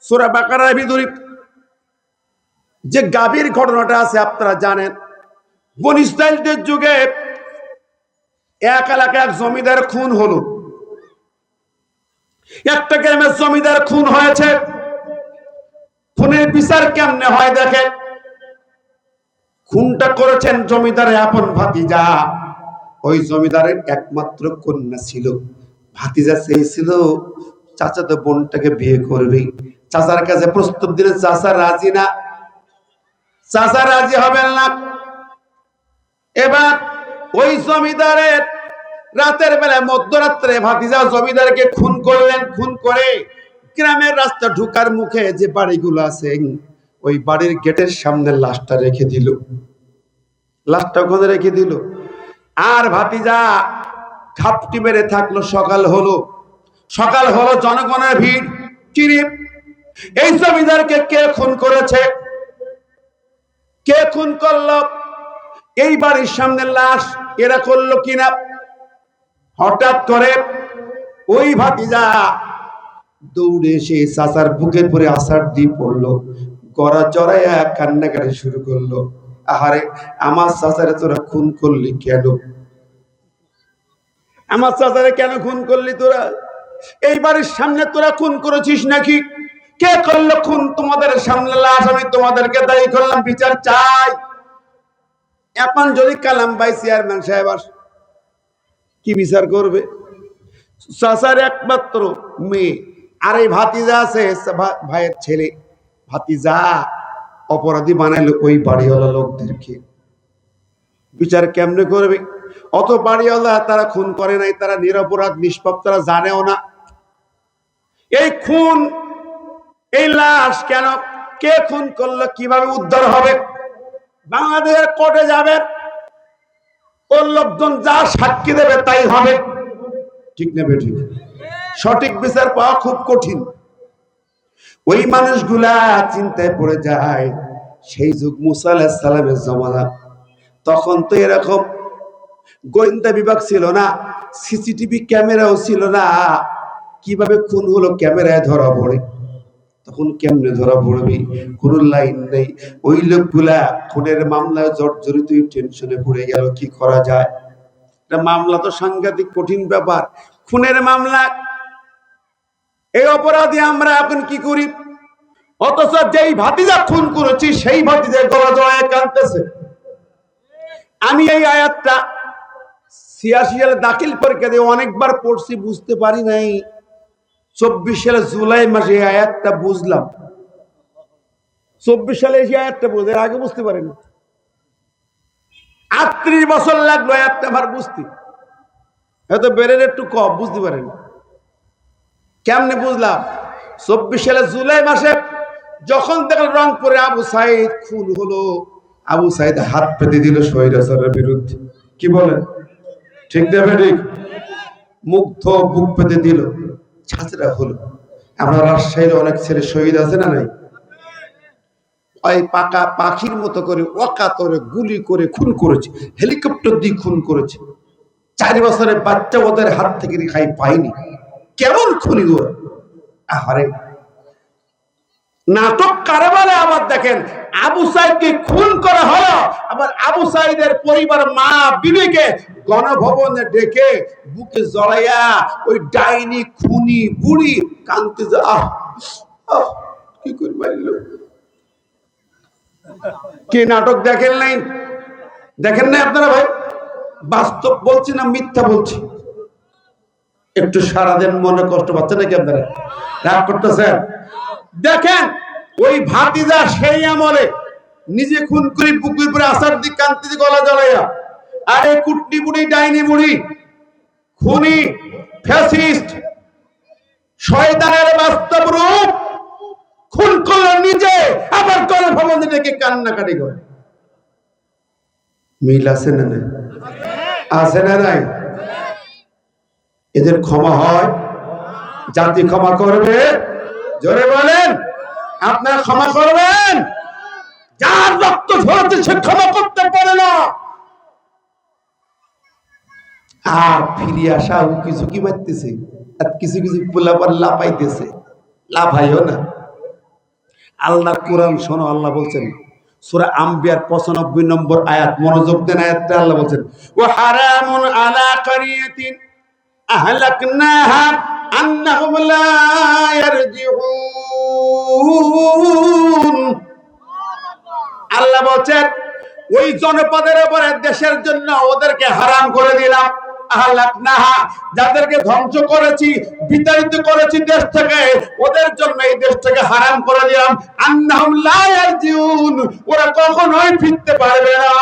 সূরা বাকারার ভিতরে যে গাভীর ঘটনাটা আছে আপনারা জানেন। বনী ইসরাঈলদের যুগে এক এলাকায় এক জমিদার খুন হলো। একটা গ্রামের জমিদার খুন হয়েছে। খুনের বিচার কেমনে হয় দেখেন। খুনটা করেছেন জমিদারের আপন ভাতিজা। ওই জমিদারের একমাত্র কন্যা ছিল। ভাতিজা চেয়েছিল চাচাতো বোনটাকে বিয়ে করবে। চাচার কাছে প্রস্তাব দিলে চাচা রাজি না, চাচা রাজি হবেন না। এবার ওই জমিদারের রাতের বেলায় মধ্যরাত্রে ভাতিজা জমিদারকে খুন করলেন। খুন করে গ্রামের রাস্তা ঢুকার মুখে যে বাড়িগুলো আছে ওই বাড়ির গেটের সামনে লাশটা রেখে দিল। লাশটা ওখানে রেখে দিল। আর ভাতিজা ঘাপটি মেরে থাকলো। সকাল হলো। সকাল হলো, জনগণের ভিড়। চিরি এই জমিদারকে কে খুন করেছে, কে খুন করলো, এই বাড়ির সামনে লাশ এরা করলো কিনা। হঠাৎ করে ওই ভাতিজা দৌড়ে এসে চাচার বুকের পরে আছাড় দিয়ে পড়লো। গড়া চড়াইয়া কান্নাকাটি শুরু করলো। আহারে, আমার চাচারে তোরা খুন করলি কেন? আমার চাচারে কেন খুন করলি তোরা? এই বাড়ির সামনে তোরা খুন করেছিস নাকি? কে করলো খুন? তোমাদের সামনে লাশ, আমি তোমাদেরকে দায়ী করলাম, বিচার চাই। এখন যদি কালাম ভাই চেয়ারম্যান সাহেব আস, কি বিচার করবে? চাচার একমাত্র মেয়ে আর এই ভাতিজা আছে ভাইয়ের ছেলে। ভাতিজা অপরাধী বানাইলো ওই বাড়িওয়ালা লোকদেরকে। বিচার কেমনে করবে? অত বাড়িওয়ালা তারা খুন করে নাই, তারা নিরপরাধ নিষ্পাপ, তারা জানেও না। এই খুন, এই লাশ কেন, কে খুন করলো, কিভাবে উদ্ধার হবে? বাংলাদেশের কোর্টে যাবে, ওর লোকজন যা সাক্ষী দেবে তাই হবে। ঠিক নেবে ঠিক, সঠিক বিচার পাওয়া খুব কঠিন। ওই মানুষগুলা চিন্তায় পড়ে যায়। সেই যুগ মুসা আলাইহিস সালামের জমানা, তখন তো এরকম গোয়েন্দা বিভাগ ছিল না, সিসিটিভি ক্যামেরাও ছিল না। কিভাবে খুন হলো ক্যামেরায় ধরা পড়ে? তখন কেমনে ধরা পড়বে? কোন লাইন নেই। ওই লোকগুলা খুনের মামলায় জর্জরিত, টেনশনে পড়ে গেল, কি করা যায়? মামলা তো সাংঘাতিক কঠিন ব্যাপার, খুনের মামলা। এই অপরাধী আমরা এখন কি করি? অথচ যেই ভাতিজা খুন করেছি সেই ভাতিজা গলা জড়ায় কাঁদতেছে। আমি এই আয়াতটা 86 সালে দাখিল পরীক্ষা দিয়ে অনেকবার পড়ছি, বুঝতে পারি নাই। 24 সালে জুলাই মাসে এই আয়াতটা বুঝলাম। 24 সালে এই আয়াতটা বুঝে, আগে বুঝতে পারিনি। 38 বছর লাগলো আয়াতটা আমার বুঝতে। এত বেড়ে একটু কম, বুঝতে পারেন কেমনে বুঝলাম? 24 সালে জুলাই মাসে যখন দেখল রংপুরে আবু সাইদ খুন হলো, আবু সাইদ হাত পেতে দিল স্বৈরাচারের বিরুদ্ধে। কি বলেন? ঠিক দেবে ঠিক? মুগ্ধ বুক পেতে দিল, ছাত্রা হলো। আমরা রাজশাহীর অনেক ছেলে শহীদ আছে না নাই? ওই পাকা পাখির মতো করে অকাতরে গুলি করে খুন করেছে, হেলিকপ্টার দিয়ে খুন করেছে। 4 বছরের বাচ্চা ওদের হাত থেকে রেখাই পায়নি। কেমন খুনি ওরা! আহারে, নাটক কারে বলে? আবার দেখেন, আবু সাইদকে খুন করা হলো, আবার আবু সাইদের পরিবার মা বিবিকে গণভবনে ডেকে বুকে জড়াইয়া ওই ডাইনি খুনি বুড়ি কাঁদতে যা, কি করে মারল। কি নাটক দেখেন নাই? দেখেন নাই আপনারা ভাই? বাস্তব বলছি না মিথ্যা বলছি? একটু সারাদিন মনে কষ্ট পাচ্ছে নাকি আপনারা? রাগ করতেছেন? দেখেন, ওই ভাতিজা সেই আমলে নিজে খুন করে বুকের উপরে আসার দিক কান্তি দিয়ে গলা জ্বালাইয়া, আরে কুটনি বুড়ি ডাইনি বুড়ি খুনি ফ্যাসিস্ট শয়তানের বাস্তব রূপ খুন করল নিজে, আবার গণভবনে ডেকে কান্নাকাটি করে। মিল আছে না নাই? আছে না নাই? এদের ক্ষমা হয়? জাতি ক্ষমা করবে? জোরে বলেন, আপনারা ক্ষমা করবেন? যার রক্ত ঝরছে সে ক্ষমা করতে পারে না। আর ফিরে আসা উকি ঝুঁকি মারতেছে, আর কিছু কিছু পোলাপার লাফাইতেছে। লাফাইও না, আল্লাহর কোরআন শোনো। আল্লাহ বলছেন সূরা আম্বিয়ার 95 নম্বর আয়াত, মনোযোগ দেন আয়াতটা। আল্লাহ বলছেন ওয়া হারামুন আলা কারিয়াতিন আহলাকনাহা আন্নাহুম লা ইয়ারজিউন। আল্লাহ বলছেন ওই জনপদের উপরে দেশের জন্য ওদেরকে হারাম করে দিলাম। আহলাকনাহা, যাদেরকে ধ্বংস করেছি, বিতাড়িত করেছি দেশ থেকে, ওদের জন্য এই দেশটাকে হারাম করে দিলাম। আন্নাহুম লা ইয়ারজিউন, ওরা কখনোই ফিরতে পারবে না।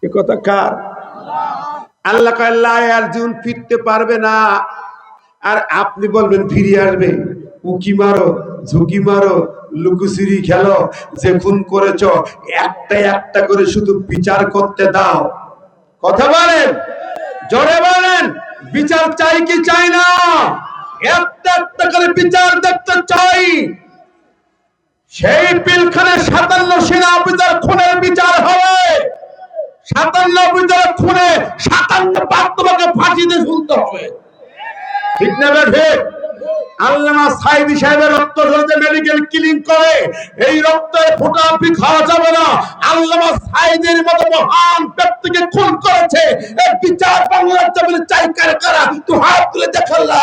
এই কথা কার? আল্লাহ কয় লা ইয়ারজিউন, ফিরতে পারবে না। আর আপনি বলবেন ফিরে আসবে। উকি মারো, ঝুঁকি মারো, লুকোচুরি খেলো, যে খুন করেছ একটা একটা করে শুধু বিচার করতে দাও। কথা বলেন, জোরে বলেন, বিচার চাই কি চাই না? একটা একটা করে বিচার দেখতে চাই। সেই পিলখানে 57 সেনা অফিসার খুনের বিচার হবে। 57 অফিসার খুনে 57 বার তোমাকে ফাঁসিতে ঝুলতে হবে। ঠিক না ঠিক? আল্লামা সাইদি সাহেবের রক্ত ঝরতে মেডিকেল ক্লিনিক করে, এই রক্তের ফোঁটা আপনি খাওয়া যাবে না। আল্লামা সাইদের মতো মহান ব্যক্তিকে খুন করেছে, এই বিচার বাংলার জমিনে চাই কার কারা? তুই হাত তুলে দেখাল্লা।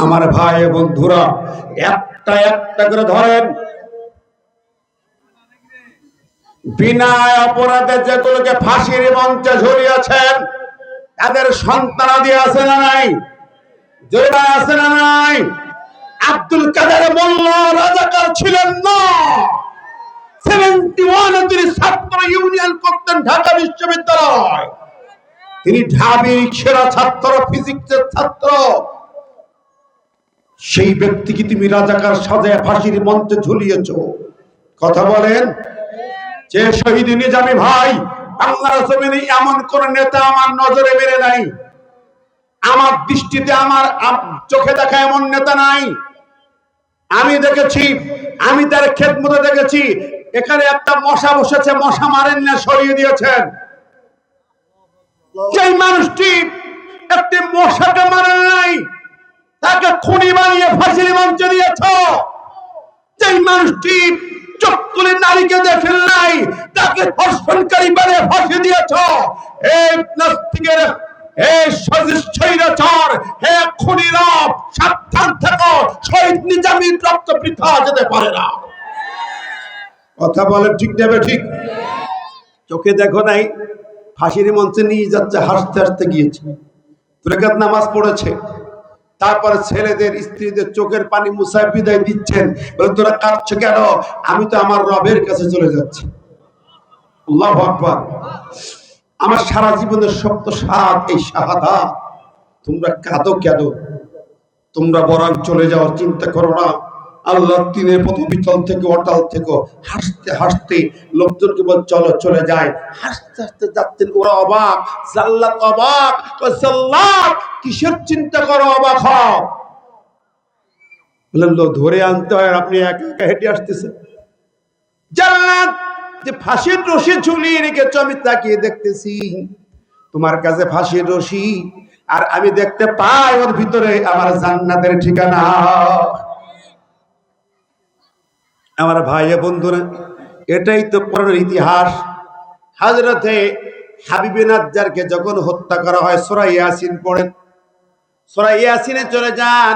আমার ভাই বন্ধুরা, একটা একটা করে ধরেন। বিনা অপরাধে যেগুলোকে ফাঁসির মঞ্চে ঝুলিয়েছেন, তাদের সন্তানাদি আছে না নাই? জোরে আছে না নাই? আব্দুল কাদের মোল্লা রাজাকার ছিলেন না। 71 তিনি ছাত্র ইউনিয়ন করতেন ঢাকা বিশ্ববিদ্যালয়। তিনি ঢাবির সেরা ছাত্র, ফিজিক্সের ছাত্র। সেই ব্যক্তিকে তুমি রাজাকার সাজায় ফাঁসির মঞ্চে ঝুলিয়েছ। কথা বলেন, যে শহীদ নিজামী ভাই, বাংলার জমিনে এমন কোন নেতা আমার নজরে বেড়ে নাই, আমার দৃষ্টিতে, আমার চোখে দেখা এমন নেতা নাই। আমি দেখেছি, আমি তার খেদমতে দেখেছি। এখানে একটা মশা বসেছে, মশা মারেন না, সরিয়ে দিয়েছেন। সেই মানুষটি একটি মশাকে মারেন নাই, তাকে খুনি বানিয়ে ফাঁসির মঞ্চে দিয়েছ। যেই মানুষটি চক্কুলি নারীকে দেখেন নাই, তাকে ধর্ষণকারী বানিয়ে ফাঁসি দিয়েছ। এই নাস্তিকের, এই স্বৈরাচার, হে খুনিরা, সাবধান থেকো। শহীদ নিজামীর রক্ত বৃথা যেতে পারে না। কথা বলে ঠিক দেবে? ঠিক। চোখে দেখো নাই, ফাঁসির মঞ্চে নিয়ে যাচ্ছে, হাসতে হাসতে গিয়েছে, 2 রাকাত নামাজ পড়েছে। তারপরে ছেলেদের, স্ত্রীদের চোখের পানি মুছায় বিদায় দিচ্ছেন। বলে তোরা কাঁদছো কেন? আমি তো আমার রবের কাছে চলে যাচ্ছি। আল্লাহু আকবার। আমার সারা জীবনের সপ্ত সাত এই শাহাদাত। তোমরা কাঁদো কেন? তোমরা বরং চলে যাও, চিন্তা করো না। আল্লাহ তিনের পথ বিচল থেকে অটাল থেকে হাসতে হাসতে লোকজনকে বল চলো চলে যায়। হাসতে হাসতে যাচ্ছেন, ওরা অবাক, জাল্লাত অবাক। জাল্লাত কিসের চিন্তা করো, অবাক হও। বললেন ধরে আনতে হয়, আপনি একা একা হেঁটে আসতেছেন। জাল্লাত যে ফাঁসির রশি ঝুলিয়ে রেখেছো, আমি তাকিয়ে দেখতেছি তোমার কাছে ফাঁসির রশি, আর আমি দেখতে পাই ওর ভিতরে আমার জান্নাতের ঠিকানা। আমার ভাই বন্ধুরা, এটাই তো পরের ইতিহাস। হযরতে হাবিবে নাজ্জারকে যখন হত্যা করা হয়, সূরা ইয়াসিন পড়েন। সূরা ইয়াসিনে চলে যান,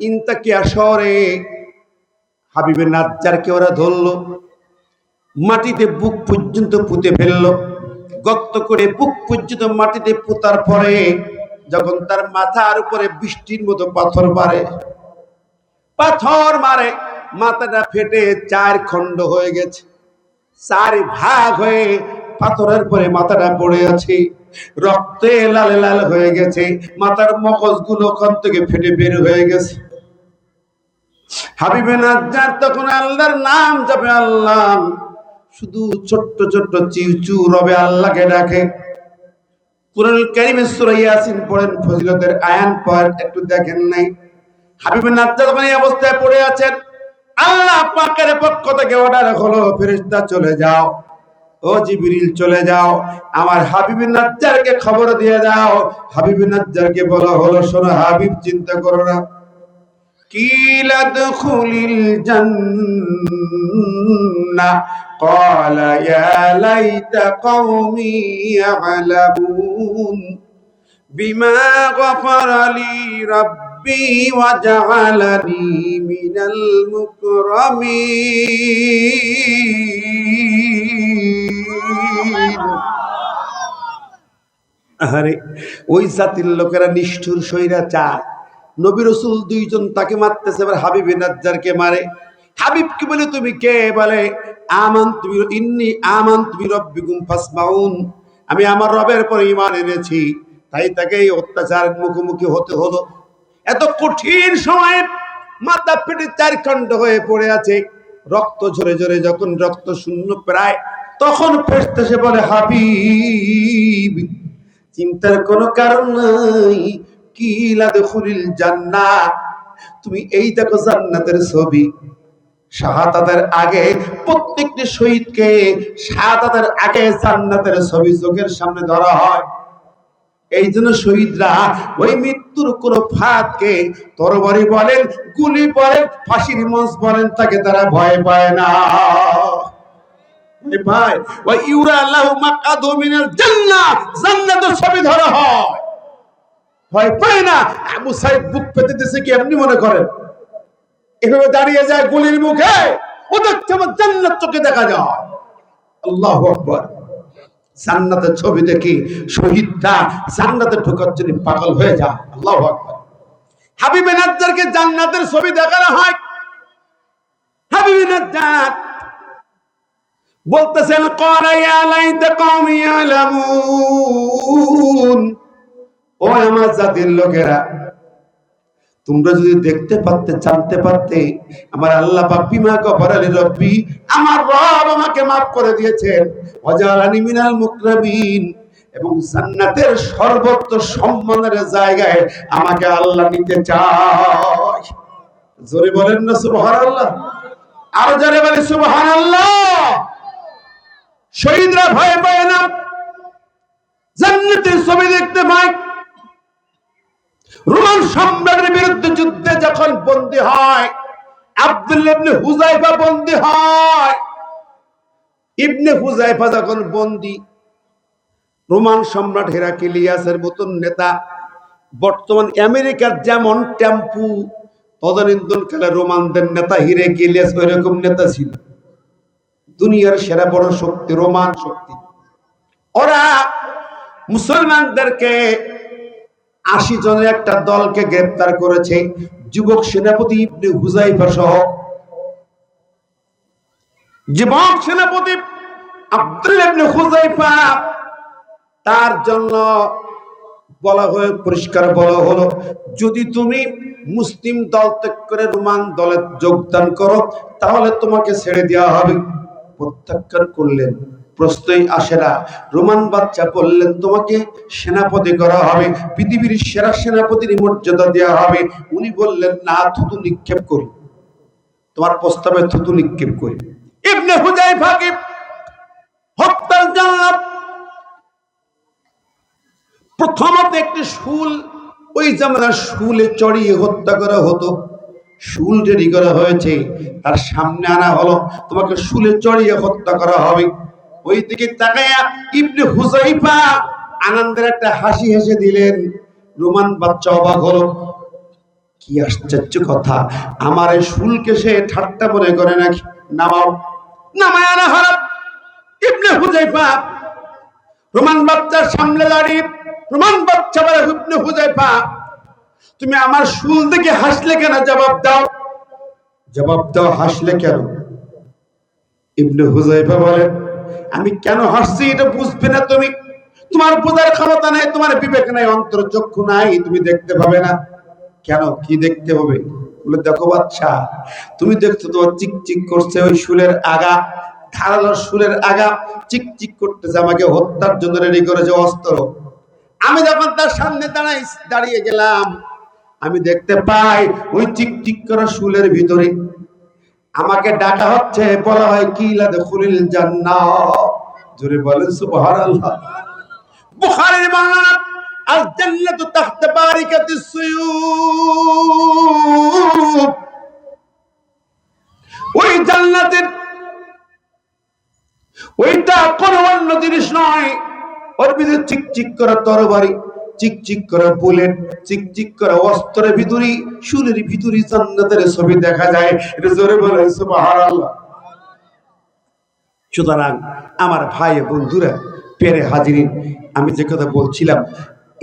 ইনতাকিয়া শহরে হাবিবে নাজ্জারকে ওরা ধরলো, মাটিতে বুক পর্যন্ত পুঁতে ফেললো। গর্ত করে বুক পর্যন্ত মাটিতে পুঁতার পরে যখন তার মাথার উপরে বৃষ্টির মতো পাথর মারে, মাথাটা ফেটে 4 খণ্ড হয়ে গেছে, 4 ভাগ হয়ে পাথরের পরে মাথাটা পড়ে আছে, রক্তে লাল লাল হয়ে গেছে, মাথার মগজগুলো ওখান থেকে ফেটে বের হয়ে গেছে। হাবিবে নাজ্জার তখন আল্লাহর নাম জপে, আল্লাহ, শুধু ছোট্ট ছোট্ট চিউচু রবে আল্লাহকে ডাকে। কুরআনুল কারীমে সূরা ইয়াসিন পড়েন, ফজিলতের আয়াত পড়েন, একটু দেখেন নাই? হাবিবে নাজ্জার যখন এই অবস্থায় পড়ে আছেন, আল্লাহ পাকের পক্ষ থেকে অর্ডার হলো, ফেরেশতা চলে যাও, ও জিবরিল চলে যাও, আমার হাবিব নাজ্জারকে খবর দিয়ে দাও। হাবিব নাজ্জারকে বলা হলো, শোনো হাবিব, চিন্তা করো না, কিলা দুখুলিল জান্নাহ, ক্বালা ইয়া লাইতা কওমি ইয়ালামুন বিমা গফারা লি রাব্বি ওয়া জাআলানি মিনাল মুকরামিন। আরে ওই জাতির লোকেরা নিষ্ঠুর স্বৈরাচার, নবী রাসূল দুইজন তাকে মারতেছে, এবার হাবিব নাজ্জারকে মারে। হাবিব কি বলে, তুমি কে? বলে ইন্নী আমানতু বিরাব্বিকুম ফাসমাউন, আমি আমার রবের পর ঈমান এনেছি। তাই তাকে এই অত্যাচারের মুখোমুখি হতে হলো। এত কঠিন সময়ে মাথা ফেটে চার খণ্ড হয়ে পড়ে আছে, রক্ত ঝরে ঝরে যখন রক্ত শূন্য প্রায়, তখন ফেরেশতা এসে বলে, হাবিব, চিন্তার কোনো কারণ নাই, কিলা দুখুলিল জান্নাহ, তুমি এই দেখো জান্নাতের ছবি। শাহাদাতের আগে প্রত্যেকটি শহীদকে শাহাদাতের আগে জান্নাতের ছবি চোখের সামনে ধরা হয়। এই জন্য শহীদরা ওই মৃত্যুর কোন ফাঁদকে তরবারি বলেন, গুলি বলেন, ফাঁসির মঞ্চ বলেন, তাকে তারা ভয় পায় না। ভাই, ওই ইউরা লাহু মাকাদু মিনাল জান্নাহ, জান্নাতের ছবি ধরা হয়, ভয় পায় না। আবু সাইদ বুক পেতে দিয়েছে কি আপনি মনে করেন? এভাবে দাঁড়িয়ে যায় গুলির মুখে, ওদের যেমন জান্নাত চোখে দেখা যায়। আল্লাহু আকবার। জান্নাতের ছবি দেখি শহীদরা জান্নাতে ঢোকার জন্য পাগল হয়ে যায়। আল্লাহু আকবার। হাবিব নাজ্জারকে জান্নাতের ছবি দেখানো হয়। হাবিব নাজ্জার বলতেছেন, ক্বালা ইয়া লাইতা কওমি ইয়ালামুন, ও আমার জাতির লোকেরা, তোমরা যদি দেখতে পারতে, জানতে পারতে, আমার আল্লাহ পাক বিমা গফারা লি রাব্বি, আমার রব আমাকে maaf করে দিয়েছেন, ওয়া জাআলানি মিনাল মুকরামিন, এবং জান্নাতের সর্বোচ্চ সম্মানের জায়গায় আমাকে আল্লাহ নিতে চায়। জোরে বলেন না সুবহানাল্লাহ? আরো জোরে বলেন সুবহানাল্লাহ। শহীদরা ভয় পায় না, জান্নাতের ছবি দেখতে পায়। রোমান সম্রাটের বিরুদ্ধে যুদ্ধে যখন বন্দী হয়, আব্দুল্লাহ ইবনে হুযায়ফা বন্দী হয়। ইবনে হুযায়ফা যখন বন্দী, রোমান সম্রাট হেরাক্লিয়াসের মতন নেতা, বর্তমান আমেরিকার যেমন টেম্পু, তদানীন্তনকালে রোমানদের নেতা হেরাক্লিয়াস ওইরকম নেতা ছিল। দুনিয়ার সেরা বড় শক্তি রোমান শক্তি। ওরা মুসলমানদেরকে ৮০ জনের একটা দলকে গ্রেফতার করেছে, যুবক সেনাপতি ইবনে হুযায়ফা সহ। যুবক সেনাপতি আব্দুল্লাহ ইবনে হুযায়ফা, তার জন্য বলা হয়ে পরিষ্কার বলা হলো, যদি তুমি মুসলিম দল ত্যাগ করে রোমান দলে যোগদান করো, তাহলে তোমাকে ছেড়ে দেওয়া হবে। প্রত্যাখ্যান করলেন, প্রশ্নই আসে না। রোমান বাচ্চা বললেন, তোমাকে সেনাপতি করা হবে, পৃথিবীর সেরা সেনাপতির মর্যাদা দেওয়া হবে। উনি বললেন, না, থুতু নিক্ষেপ করি, তোমার প্রস্তাবে থুতু নিক্ষেপ করি। ইবনে হুযায়ফাকে হত্যার জন্য প্রথমত একটি শুল, ওই জামানার শুলে চড়িয়ে হত্যা করা হতো। শুল রেডি করা হয়েছে, তার সামনে আনা হলো, তোমাকে শুলে চড়িয়ে হত্যা করা হবে। ওই দিকে তাকায়া ইবনে হুযায়ফা আনন্দের একটা হাসি হেসে দিলেন। রোমান বাচ্চা অবাক হলো, কি আশ্চর্য কথা, আমার এই শুলকে সে ঠাট্টা মনে করে নাকি? নামাও। নামায় আনা হলো। ইবনে হুযায়ফা রোমান বাচ্চার সামনে দাঁড়িয়ে, রোমান বাচ্চা বলে, ইবনে হুযায়ফা, তুমি আমার শুল দেখে হাসলে কেন? জবাব দাও, জবাব দাও, হাসলে কেন? ইবনে হুযায়ফা বলে, আমি কেন হাসছি এটা বুঝবে না তুমি, তোমার বোঝার ক্ষমতা নাই, তোমার বিবেক নাই, অন্তর চক্ষু নাই, তুমি দেখতে পাবে না। কেন, কি দেখতে হবে? বলে দেখো বাচ্চা, তুমি দেখছো তোমার চিকচিক করছে ওই শুলের আগা, ধারালো শুলের আগা চিকচিক করতেছে, আমাকে হত্যার জন্য রেডি করেছে অস্ত্র। আমি যখন তার সামনে দাঁড়িয়ে গেলাম, আমি দেখতে পাই ওই চিকচিক করা শুলের ভিতরে আমাকে ডাকা হচ্ছে, বলা হয় কি লাদখুলিল জান্নাহ। জোরে বলেন সুবহানাল্লাহ। বুখারীর বর্ণনা, আল জান্নাতু তাহতা বারিকাতিস সুয়ুফ, ওই জান্নাতের ওইটা কোনো অন্য জিনিস নয়, ওর ভিতরে চিকচিক করা তরবারি, চিকচিক করা বুলেট, চিকচিক করা অস্ত্রের ভিতরে, শুলের ভিতরে জান্নাতের ছবি দেখা যায়। এটা জোরে বলেন সুবহানাল্লাহ। সুতরাং আমার ভাই বন্ধুরা, পেরে হাজিরিন, আমি যে কথা বলছিলাম,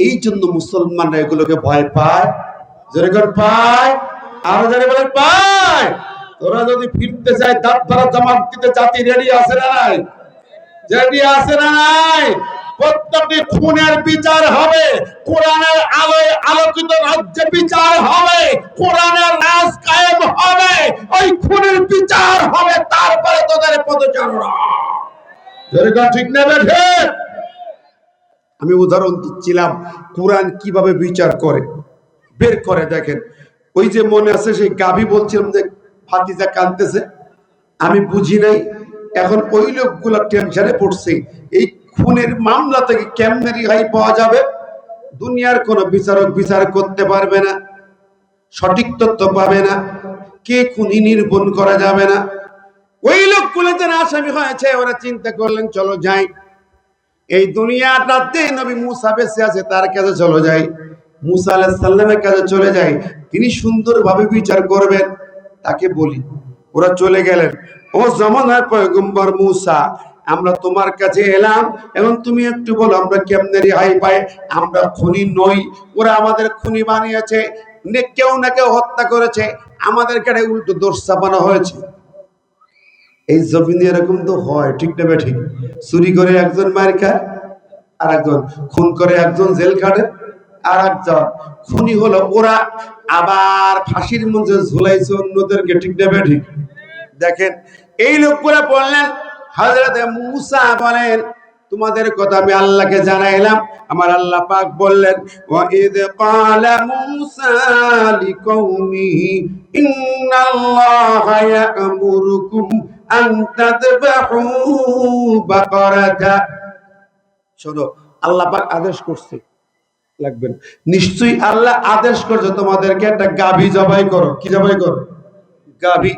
এই জন্য মুসলমানরা এগুলোকে ভয় পায়। জোরে করে পায়, আরো জোরে বলে পায়। তোরা যদি ফিরতে চায় দাঁত ধরা জামাত দিতে, জাতি রেডি আছে না নাই? রেডি আছে না নাই? প্রত্যেকটি খুনের বিচার হবে, কোরআনের আলোয় আলোকিত রাজ্যে বিচার হবে, কোরআনের রাজ কায়েম হবে, ওই খুনের বিচার হবে, তারপরে তোদের পদচারণা। ঠিক না বেঠে? আমি উদাহরণ দিচ্ছিলাম কোরআন কিভাবে বিচার করে, বের করে দেখেন। ওই যে মনে আছে সেই গাভী বলছিলাম যে ভাতিজা কাঁদতেছে, আমি বুঝি নাই, এখন ওই লোকগুলো টেনশনে পড়ছে এই খুনের মামলা থেকে কেমনে রেহাই পাওয়া যাবে। দুনিয়ার কোন বিচারক বিচার করতে পারবে না, সঠিক তথ্য পাবে না, কে খুনি নির্পণ করা যাবে না। ওই লোকগুলো যারা আসামি হয়েছে ওরা চিন্তা করলেন চলো যাই, এই দুনিয়াটাতে নবী মুসা বেঁচে আছে, তার কাছে চলে যাই, মুসা আলাইহিস সালামের কাছে চলে যাই, তিনি সুন্দরভাবে বিচার করবেন, তাকে বলি। ওরা চলে গেলেন। ও জামানার পয়গম্বর মুসা, আমরা তোমার কাছে এলাম, এবং তুমি একটু বলো আমরা কেমনে রেহাই পাই, আমরা খুনি নই, ওরা আমাদের খুনি বানিয়েছে, কেউ না কেউ হত্যা করেছে, আমাদের কাছে উল্টো দোষ চাপানো হয়েছে। এই জমিনে এরকম তো হয়, ঠিক না ঠিক? চুরি করে একজন মার খায়, আর একজন খুন করে একজন জেল খাটে, আর একজন খুনি হলো ওরা আবার ফাঁসির মঞ্চে ঝুলাইছে অন্যদেরকে, ঠিক না ঠিক? দেখেন এই লোকগুলা বললেন, হযরত মুসা বলেন তোমাদের কথা আমি আল্লাহকে জানাইলাম। আমার আল্লাহ পাক বললেন, ওয়া ইয ক্বালা মুসা লিকাওমিহি ইন্নাল্লাহা ইয়া'মুরুকুম আন তাযবাহু বাকারাতা। শোনো, আল্লাহ পাক আদেশ করছে, লাগবে না, নিশ্চয়ই আল্লাহ আদেশ করছে তোমাদেরকে একটা গাভী জবাই করো। কি জবাই করো? গাভী।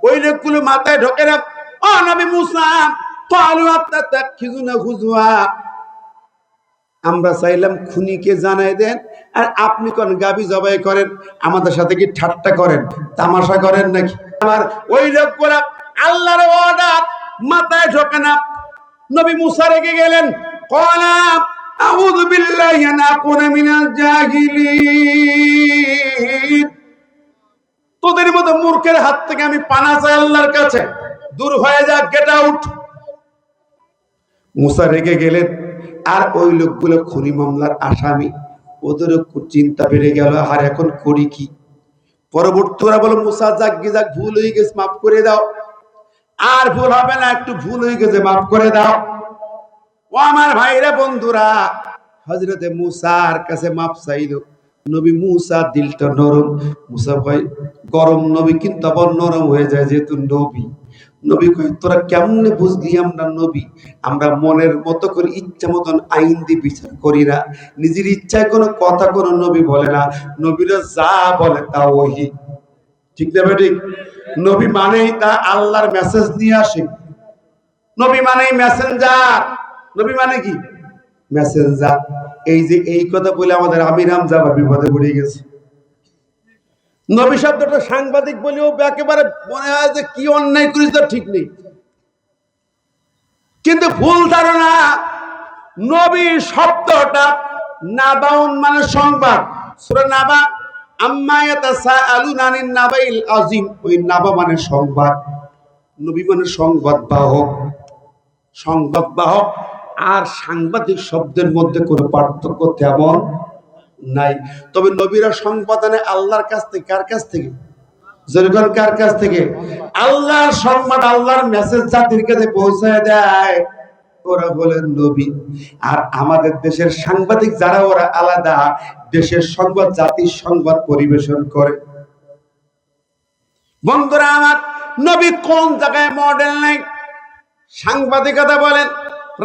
ওই লোকগুলো মাথায় ঢোকে না, ও নবী মুসা, ক্বালু আতাতাখিযুনা হুজওয়া, আমরা চাইলাম খুনিকে জানাই দেন, আর আপনি কোন গাভী জবাই করেন, আমাদের সাথে কি ঠাট্টা করেন, তামাশা করেন নাকি? আমার ওই লোকগুলো আল্লাহর অর্ডার মাথায় ঢোকে না। নবী মুসা রেগে গেলেন, ক্বালা আউযু বিল্লাহি আন আকুনা মিনাল জাহিলিন, তোদের মতো মূর্খের হাত থেকে আমি পানা চাই আল্লাহর কাছে, দূর হয়ে যা, গেট আউট। মুসা রেগে গেলেন, আর ওই লোকগুলো খুনি মামলার আসামি, ওদেরও চিন্তা বেড়ে গেল, আর এখন করি কি? পরবর্তী ওরা বলো, মুসা যাক ভুল হয়ে গেছে, মাফ করে দাও, আর ভুল হবে না, একটু ভুল হয়ে গেছে, মাফ করে দাও। ও আমার ভাইরা বন্ধুরা, হযরতে মুসার কাছে মাফ চাইলো। নবী মুসা দিলটা নরম, মুসা ভাই গরম নবী কিন্তু আবার নরম হয়ে যায়, যেহেতু নবী। নবী কই, তোরা কেমনে বুঝলি আমরা নবী? আমরা মনের মতো করে ইচ্ছা মতন আইন দিয়ে বিচার করি না, নিজের ইচ্ছায় কোনো কথা কোনো নবী বলে না, নবীরা যা বলে তা ওহী, ঠিক না ঠিক? নবী মানেই তা আল্লাহর মেসেজ নিয়ে আসে, নবী মানেই মেসেঞ্জার। নবী মানে কি? মেসেঞ্জার। এই যে এই কথা বলে আমাদের আমির হামজা বিপদে পড়ে গেছে। নবী শব্দটা সাংবাদিক বলেও একেবারে মনে হয় যে কি অন্যায় করিস, তো ঠিক নেই, কিন্তু ভুল ধারণা। নবী শব্দটা নাবাউন মানে সংবাদ, সূরা নাবা, আম্মা ইয়াতাসাআলুনা আনিন নাবাইল আযীম, ওই নাবা মানে সংবাদ, নবী মানে সংবাদ বাহক। সংবাদ বাহক আর সাংবাদিক শব্দের মধ্যে কোনো পার্থক্য তেমন নাই। তবে নবীরা সংবাদ আনে আল্লাহর কাছ থেকে। কার কাছ থেকে? জনগণ কার কাছ থেকে? আল্লাহর সংবাদ, আল্লাহর মেসেজ জাতির কাছে পৌঁছায় দেয়, ওরা বলেন নবী। আর আমাদের দেশের সাংবাদিক যারা, ওরা আলাদা, দেশের সংবাদ জাতির সংবাদ পরিবেশন করে। বন্ধুরা আমার, নবী কোন জায়গায় মডেল নেই? সাংবাদিকতা বলেন,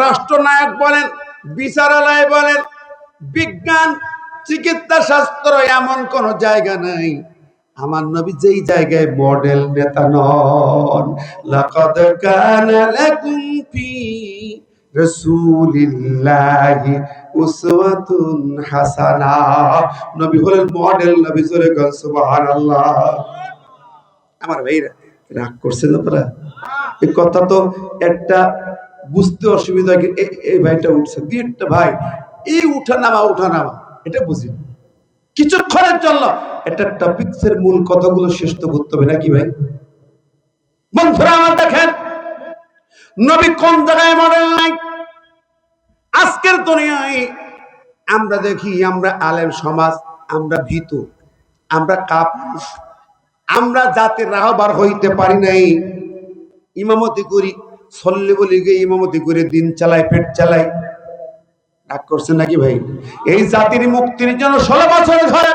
রাষ্ট্রনায়ক বলেন, বিচারালয় বলেন, বিজ্ঞান, চিকিৎসা শাস্ত্র, এমন কোন জায়গা নাই আমার নবী যেই জায়গায় মডেল নেতা নন। লাকাদ কানা লাকুম ফি রাসূলিল্লাহি উসওয়াতুন হাসানাহ। নবী হলেন মডেল। নবী জোরে বলেন সুবহানাল্লাহ। আমার ভাইরা রাগ করছেন আপনারা? এই কথা তো একটা বুঝতে অসুবিধা। এই ভাইটা উঠছে দুইটা ভাই, এই উঠা নামা এটা বুঝি কিছুক্ষণের জন্য। এটা টপিকসের মূল কথাগুলো শেষ তো করতে হবে নাকি ভাই? বন্ধুরা আমার, দেখেন নবী কোন জায়গায় মডেল নাই। আজকের দুনিয়ায় আমরা দেখি, আমরা আলেম সমাজ, আমরা ভীত, আমরা কাপুরুষ, আমরা জাতির রাহবার হইতে পারি নাই। ইমামতি করি, সল্লি বলি গিয়ে ইমামতি করে দিন চালাই, পেট চালাই। রাগ করছেন নাকি ভাই? এই জাতির মুক্তির জন্য 16 বছর ধরে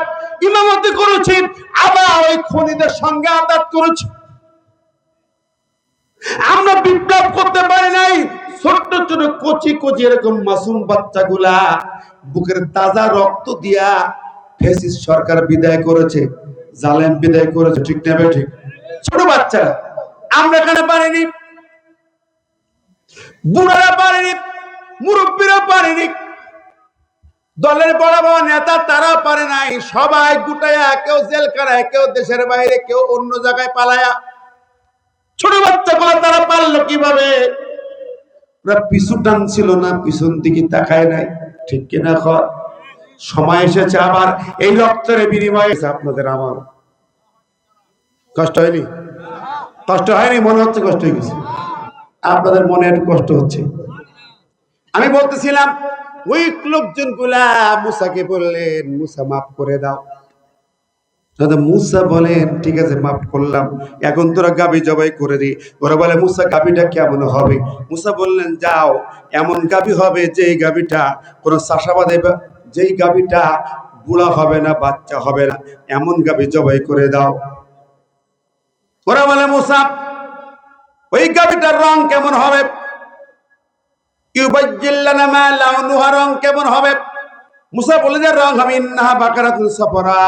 ইমামতি করেছি, আবার ওই খুনিদের সঙ্গে আদাত করেছি। আমরা বিপ্লব করতে পারি নাই। ছোট্ট ছোট কচি কচি এরকম মাসুম বাচ্চাগুলা বুকের তাজা রক্ত দিয়া ফ্যাসিস্ট সরকার বিদায় করেছে, জালেম বিদায় করেছে। ঠিক না ভাই? ঠিক। ছোট বাচ্চারা, আমরা এখানে পারিনি, বুড়ারা পারেনি, মুরব্বীরা পারেনি, দলের বড় বড় নেতা তারা পারে নাই। সবাই গুটায়া, কেউ জেলখানায়, কেউ দেশের বাইরে, কেউ অন্য জায়গায় পালায়া। ছোট বাচ্চাগুলো তারা পারলো কিভাবে? ওরা পিছু টানছিল না, পিছন দিকে তাকায় নাই। ঠিক কিনা? সময় এসেছে আবার এই রক্তের বিনিময়ে আপনাদের আমার কষ্ট হয়নি? কষ্ট হয়নি? মনে হচ্ছে কষ্ট হয়ে গেছে আপনাদের, মনে একটু কষ্ট হচ্ছে। আমি বলতেছিলাম ওই লোকজন গুলা মুসাকে বললেন, মুসা মাফ করে দাও। মুসা বলেন ঠিক আছে মাফ করলাম, এখন তোরা গাবি জবাই করে দি। ওরা বলে মুসা গাবিটা কেমন হবে? মুসা বললেন যাও, এমন গাবি হবে যেই গাবিটা কোনো চাষাবাদে, যেই গাবিটা বুড়া হবে না, বাচ্চা হবে না, এমন গাবি জবাই করে দাও। ওরা বলে মুসা ওই গাবিটার রং কেমন হবে? রং কেমন হবে? মুসা বলে যে রং হবে ইন্নাহা বাকারাতুন সাফরা,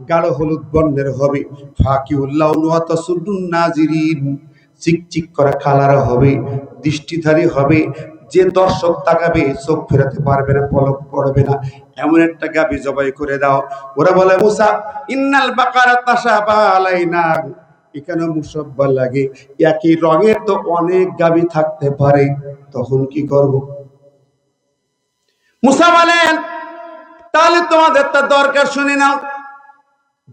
গাঢ় হলুদ বর্ণের হবে। ফাকিউল্লাহ তাসুদ্দুন নাজিরিন, চিকচিক করা কালার হবে, দৃষ্টিধারী হবে, যে দর্শক তাকাবে চোখ ফেরাতে পারবে না, পলক পড়বে না, এমন একটা গাবি জবাই করে দাও। ওরা বলে মুসা ইন্নাল বাকারা তাশাবা আলাইনা, এখানে মুসাব্বা লাগে, একই রঙের তো অনেক গাবি থাকতে পারে, তখন কি করব? মুসা বলেন তাহলে তোমাদের তা দরকার শুনে নাও।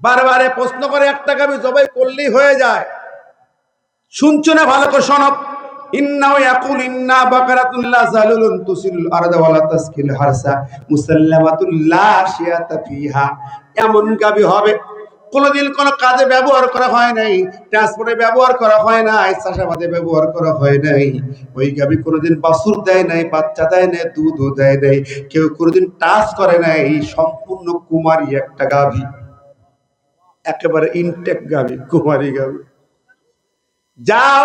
বারবারে প্রশ্ন করে একটা গাবি জবাই করলেই হয়ে যায়। শুনছো না? ভালো করে শোনো। ইন্নাহু ইয়াকুল ইন্না বাকারাতুন লা যালুলুন তুসিলুল আরদা ওয়ালা তাসকিল হারসা মুসাল্লামাতুল লা শিয়াতা ফিহা, এমন গাবি হবে কোনদিন কোন কাজে ব্যবহার করা হয় নাই, ট্রান্সপোর্টে ব্যবহার করা হয় নাই, চাষাবাদে ব্যবহার করা হয় নাই। ওই গাবি কোনদিন বাছুর দেয় নাই, বাচ্চা দেয় নাই, দুধও দেয় নাই, কেউ কোনদিন টাচ করে নাই। সম্পূর্ণ কুমারী একটা গাভী, একেবারে ইনটেক গাভী, কুমারী গাভী। যাও,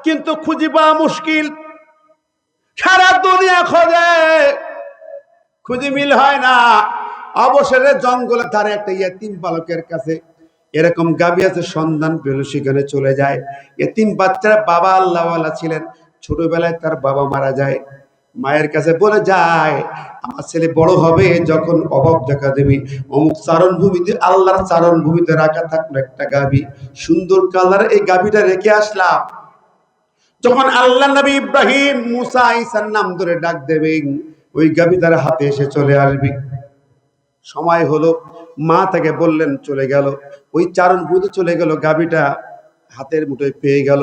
কিন্তু খুঁজে পাওয়া মুশকিল। সারা দুনিয়া খোঁজে, খুঁজে মিল হয় না। অবসরে জঙ্গলের ধারে একটা ইয়েতিম বালকের কাছে এরকম গাভী আছে, সন্ধান পেল, সেখানে চলে যায়। ইয়েতিম বাচ্চারা, বাবা আল্লাহওয়ালা ছিলেন, ছোটবেলায় তার বাবা মারা যায়। মায়ের কাছে বলে যায় আমার ছেলে বড় হবে, যখন অভাব দেখা দেবে, অমুক চারণ ভূমিতে, আল্লাহর চারণ ভূমিতে রাখা থাকলো একটা গাভী, সুন্দর কালার, এই গাভীটা রেখে আসলাম। যখন আল্লাহ নবী ইব্রাহিম মুসা ঈসার নাম ধরে ডাক দেবেন, ওই গাভী তার হাতে এসে চলে আসবে। সময় হলো, মা তাকে বললেন, চলে গেল, ওই চারণ ভূমিতে চলে গেল, গাভীটা হাতের মুঠোয় পেয়ে গেল,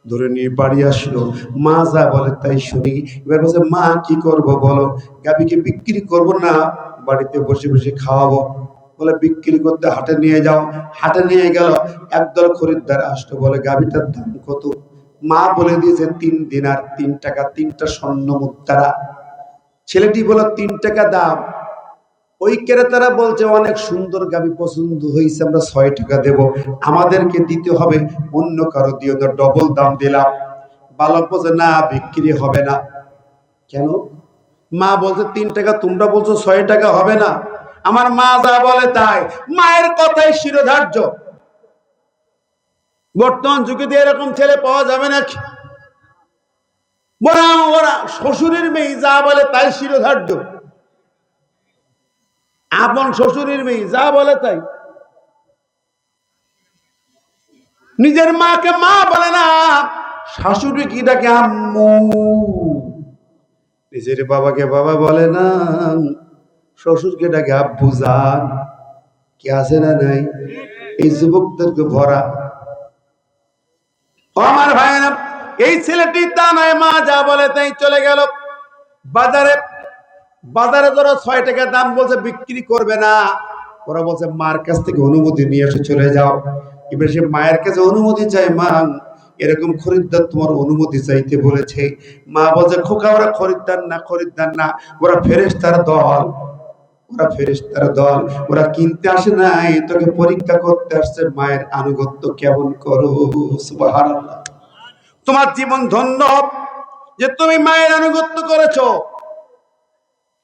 ধরে নিয়ে বাড়ি আসলো। মা যা বলে তাই শুনি। এবার বলছে মা কি করব বলো? গাভীকে বিক্রি করব না বাড়িতে বসে বসে খাওয়াবো? বলে বিক্রি করতে হাটে নিয়ে যাও। হাটে নিয়ে গেল, একদল খরিদ্দার আসলো, বলে গাভীটার দাম কত? মা বলে দিয়েছে 3 দিনার, 3 টাকা, 3টা স্বর্ণ মুদ্রা। ছেলেটি বলে 3 টাকা দাম। ওই ক্রেতারা বলছে অনেক সুন্দর গাভী পছন্দ হয়েছে, আমরা 6 টাকা দেব, আমাদেরকে দিতে হবে, অন্য কারো দিয়ে তো ডবল দাম দিলাম। বালক বলছে না, বিক্রি হবে না। কেন? মা বলছে 3 টাকা, তোমরা বলছো 6 টাকা হবে না। আমার মা যা বলে তাই, মায়ের কথাই শিরোধার্য। বর্তমান যুগে দিয়ে এরকম ছেলে পাওয়া যাবে নাকি? ওরা শ্বশুরের মেয়ে যা বলে তাই শিরোধার্য। আপন শ্বশুরের মেয়ে যা বলে তাই। নিজের মাকে মা বলে না, শাশুড়ি কি ডাকে আম্মু। নিজের বাবাকে বাবা বলে না, শ্বশুরকে ডাকে আব্বু জান। কি আছে না নাই? এই যুবকদেরকে ভরা। আমার ভাইরা, এই ছেলেটি তা নয়, মা যা বলে তাই চলে গেল বাজারে। বাজারে ধরো 6 টাকা দাম বলছে, বিক্রি করবে না। ওরা বলছে মার কাছ থেকে অনুমতি নিয়ে এসে চলে যাও। এবার সে মায়ের কাছে অনুমতি চায়, মা এরকম খরিদ্দার তোমার অনুমতি চাইতে বলেছে। মা বলছে খোকা, ওরা খরিদ্দার না, খরিদ্দার না, ওরা ফেরেশতার দল। ওরা ফেরেশতার দল, ওরা কিনতে আসে নাই, তোকে পরীক্ষা করতে আসছে মায়ের আনুগত্য কেমন করো। সুবহানাল্লাহ। তোমার জীবন ধন্য যে তুমি মায়ের আনুগত্য করেছো।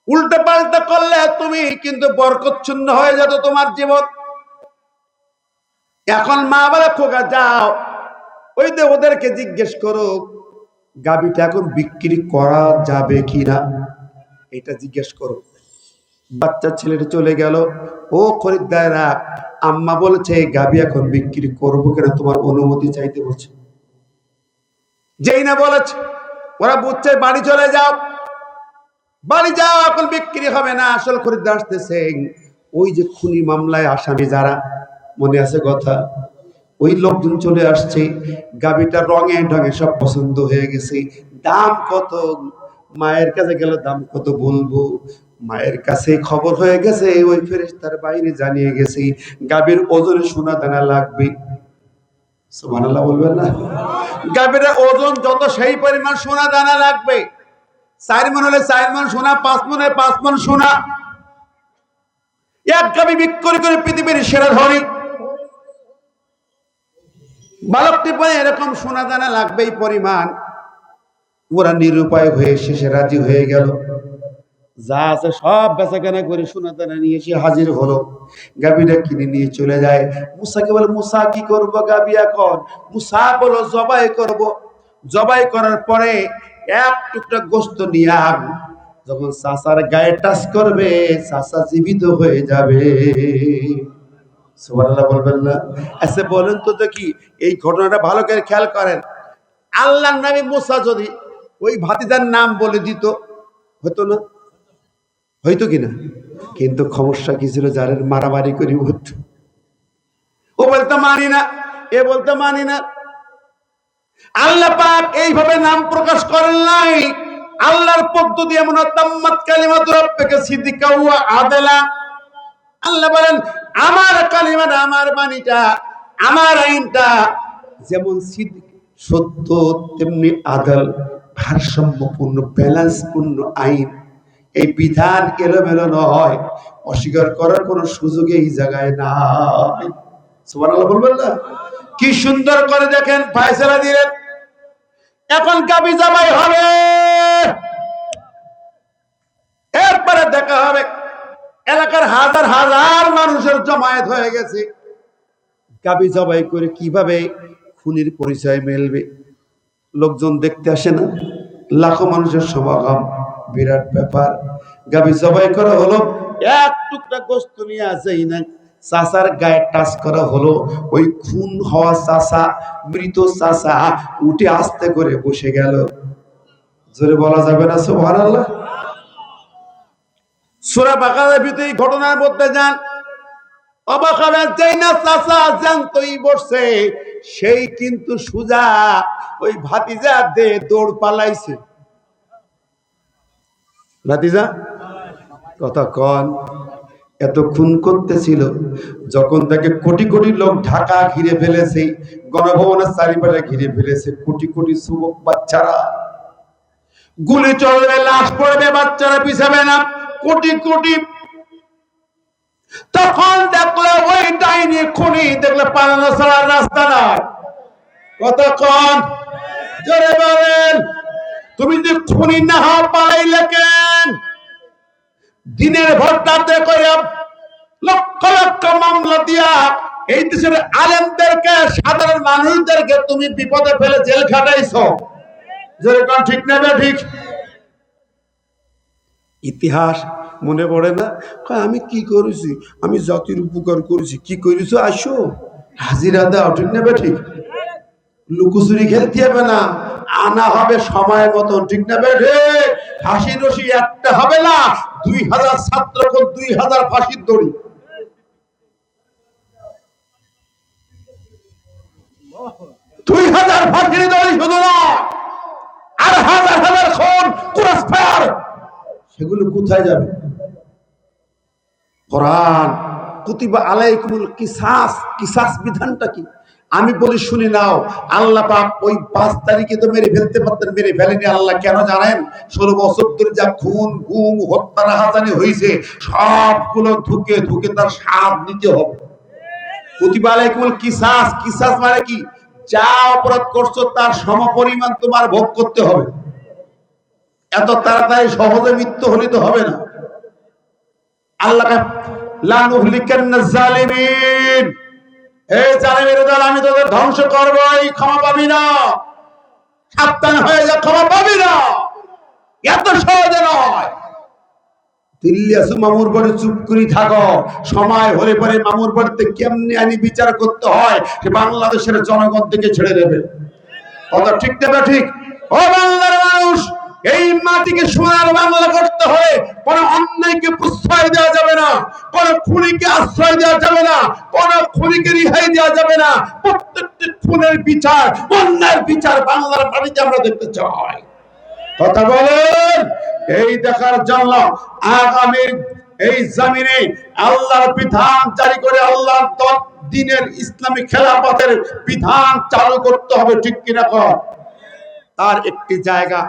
উল্টা পাল্টা করলে তুমি কিন্তু বরকতশূন্য হয়ে যেত তোমার জীবন। এখন মা বলে খোকা যাও, ওই যে ওদেরকে জিজ্ঞেস করো গাভীটা এখন বিক্রি করা যাবে কিনা, এটা জিজ্ঞেস করো। বাচ্চা ছেলেটা চলে গেল। ও খরিদ্দাররা, আম্মা বলেছে গাভী এখন বিক্রি করবো কিনা, তোমার অনুমতি চাইতে বলছে। যেই না বলেছে, ওরা বুঝছে বাড়ি চলে যাও, বাড়ি যাও, এখন বিক্রি হবে না। আসল খরিদ্দার আসতেছে। ওই যে খুনি মামলায় আসামি যারা, মনে আছে কথা, ওই লোকজন চলে আসছে। গাভীটা রঙে ঢঙে সব পছন্দ হয়ে গেছে। দাম কত? মায়ের কাছে গেল, দাম কত বলবো? মায়ের কাছে খবর হয়ে গেছে, ওই ফেরেশতার বাইরে জানিয়ে গেছে গাভীর ওজনে সোনা দানা লাগবে। সুবহানাল্লাহ বলবেন না? গাভীর ওজন যত সেই পরিমাণ সোনা দানা লাগবে। 4 মণ হলে 4 মণ সোনা, 5 মণ হলে 5 মণ সোনা। এক গাভী বিক্রি করে পৃথিবীর সেরা ধনী। বালকটি পরে এরকম সোনা দানা লাগবে এই পরিমাণ। ওরা নিরুপায় হয়ে শেষে রাজি হয়ে গেল। যা আছে সব বেচাকেনা করে সোনা দানা নিয়ে এসে হাজির হলো। গাভীটা কিনে নিয়ে চলে যায়। মুসাকে বলে, মুসা কি করবো গাভী এখন? মুসা বলো জবাই করব। জবাই করার পরে এক টুকরা গোশত নিয়ে আগ, যখন চাচার গায়ে টাচ করবে চাচা জীবিত হয়ে যাবে। সুবহানাল্লাহ বলবেন না? আচ্ছা বলেন তো দেখি, এই ঘটনাটা ভালো করে খেয়াল করেন। আল্লাহর নবী মুসা যদি ওই ভাতিজার নাম বলে দিত, হতো না? হয়তো কিনা? কিন্তু সমস্যা কি ছিল? যারের মারামারি করি উঠত, ও বলতে মানি না, এ বলতে মানি না। আল্লাহ পাক এইভাবে নাম প্রকাশ করেন নাই। আল্লাহর পদ্ধতি এমন, তাম্মাত কালিমাতু রাব্বিকা সিদকা ওয়া আদলা। আল্লাহ বলেন আমার কালিমাটা, আমার বাণীটা, আমার আইনটা যেমন সত্য, তেমনি আদল, ভারসাম্যপূর্ণ, ব্যালেন্সপূর্ণ আইন। এই বিধান এলোমেলো নয়, অস্বীকার করার কোন সুযোগ এই জায়গায় নাই। সুবহানাল্লাহ বলবেন না? কি সুন্দর করে দেখেন ফয়সালা দিলেন। এখন গাভী জবাই হবে, এরপরে দেখা হবে। এলাকার হাজার হাজার মানুষের জমায়েত হয়ে গেছে। গাভী জবাই করে কিভাবে খুনির পরিচয় মেলবে? লোকজন দেখতে আসে না? লাখো মানুষের সমাগম, বিরাট ব্যাপার। গাভী জবাই করা হলো, এক টুকরা গোশত নিয়ে আসেই না, চাচার গায়ে টাচ করা হলো। ওই খুন হওয়া চাচা, মৃত চাচা উঠে আস্তে করে বসে গেল। জোরে বলা যাবে না সুবহানাল্লাহ? সূরা বাকারার ভিতরে ঘটনার মধ্যে যান, অবাক হবেন। যেই না চাচা জ্যান্তই বসছে, সেই কিন্তু সুজা ওই ভাতিজা দে দৌড় পালাইছে। ভাতিজা কথা কন, এত খুন করতেছিল, যখন তাকে কোটি কোটি লোক ঢাকা ঘিরে ফেলেছে, গণভবনের চারিপাশে ঘিরে ফেলেছে, কোটি কোটি যুবক বাচ্চারা, গুলি চলবে, লাশ পড়বে, বাচ্চারা পিছাবে না, কোটি কোটি। তখন দেখলো ওই ডাইনি খুনি দেখলে পালানো ছাড়ার রাস্তা নাই। কতক্ষণ জোরে বলেন? তুমি যদি খুনি না হও পালাইলে কেন? দিনের ভোটটাতে করে লক্ষ লক্ষ মামলা দিয়া এই দেশের আলেমদেরকে, সাধারণ মানুষদেরকে তুমি বিপদে ফেলে জেল খাটাইছো। যেরকম ঠিক নেবে ঠিক। ইতিহাস মনে পড়ে না? আমি কি করেছি? আমি জাতির উপকার করেছি। কি করেছো? আসো হাজিরা দাও। ঠিক নেবে ঠিক? লুকোচুরি খেলতে হবে না, আনা হবে সময় মতন। ঠিক নেবে ঠিক? ফাঁসি রশি একটা হবে না, 2000 ছাত্র 2000 ফাঁসির দড়ি। দুই হাজার ফাঁসির দড়ি শুধু না, আর হাজার হাজার খুন, ক্রস ফায়ার, সেগুলো কোথায় যাবে? কোরআন কুতিবা আলাইকুমুল কিসাস, কিসাস বিধানটা কি? আমি বলি শুনি নাও। আল্লাহ পাক ওই 5 তারিখে তো মেরে ফেলতে পারতেন, মেরে ফেলেনি। আল্লাহ কেন জানেন? 16 বছর ধরে যা খুন গুম হত্যা রাহাজানি হয়েছে, সবগুলো ধুকে ধুকে তার স্বাদ নিতে হবে। কুতিবা আলাইকুমুল কিসাস, কিসাস মানে কি? যা অপরাধ করছো তার সমপরিমাণ তোমার ভোগ করতে হবে। এত তাড়াতাড়ি সহজে মৃত্যু হলে তো হবে না। আল্লাহ লা নুহলিকান্না জালিমিন, এই জালিমের দল আমি তোদের ধ্বংস করবই, ক্ষমা পাবি না। সাবধান হয়ে যা, ক্ষমা পাবি না। এত সহজে নয়। দিল্লি আসো মামুর বাড়ি, চুপ করে থাকো। সময় হলে পরে মামুর বাড়িতে কেমনি আইনি বিচার করতে হয় সে বাংলাদেশের জনগণ থেকে ছেড়ে দেবে। কথা ঠিক দেবে ঠিক? ও বাংলার মানুষ, এই মাটিকে সোনার বাংলা করতে হলে কোন অন্যায়কে প্রশ্রয় দেওয়া যাবে না, কোন খুনিকে আশ্রয় দেওয়া যাবে না, কোন খুনিকে রিহাই দেওয়া যাবে না। প্রত্যেকটি খুনের বিচার, অন্যায়ের বিচার বাংলার মাটিতে আমরা দেখতে চাই। কথা বলেন? এই দেখার জন্য আগামী এই জমিনে আল্লাহর বিধান জারি করে আল্লাহর দ্বীনের ইসলামী খেলাফতের বিধান চালু করতে হবে। ঠিক কিনা কর? তার একটি জায়গা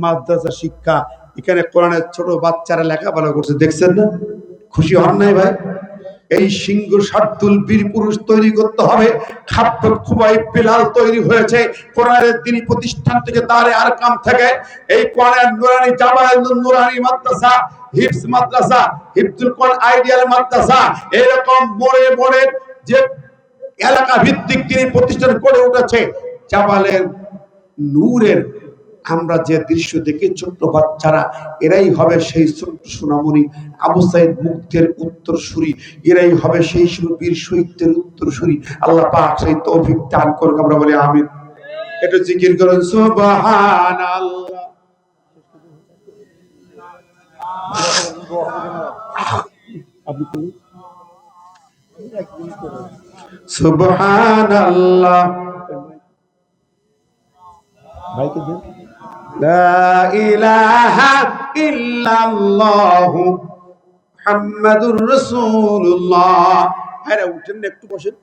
মাদ্রাসা শিক্ষা, এখানে কোরআনের ছোট বাচ্চারা লেখাপড়া করছে, দেখছেন না? খুশি হন নাই ভাই? এই সিংহ শার্দুল বীর পুরুষ তৈরি করতে হবে। খাদ্য খুবাই বেলাল তৈরি হয়েছে কোরআনের দিনী প্রতিষ্ঠান থেকে, দারে আরকাম থেকে। এই কোরআনের নুরানি জামায়াত নুরানি মাদ্রাসা, হিফজ মাদ্রাসা, হিফজুল কোরআন আইডিয়াল মাদ্রাসা, এরকম মোড়ে মোড়ে যে এলাকা ভিত্তিক দিনী প্রতিষ্ঠান গড়ে উঠেছে। জামালের নূরের আমরা যে দৃশ্য দেখি, ছোট্ট বাচ্চারা, এরাই হবে সেই ছোট্ট সোনামণি আবু সাইদ মুক্তের উত্তরসূরি, এরাই হবে সেই বীর শহীদদের উত্তরসূরি। আল্লাহ পাক সেই তৌফিক দান করুক, আমরা বলি আমিন। একটু জিকির করুন সুবহানাল্লাহ। সুবহানাল্লাহ। ভাইকে দেন। লা ইলাহা ইল্লাল্লাহু মুহাম্মাদুর রাসূলুল্লাহ। আরে উঠেন একটু বসেন।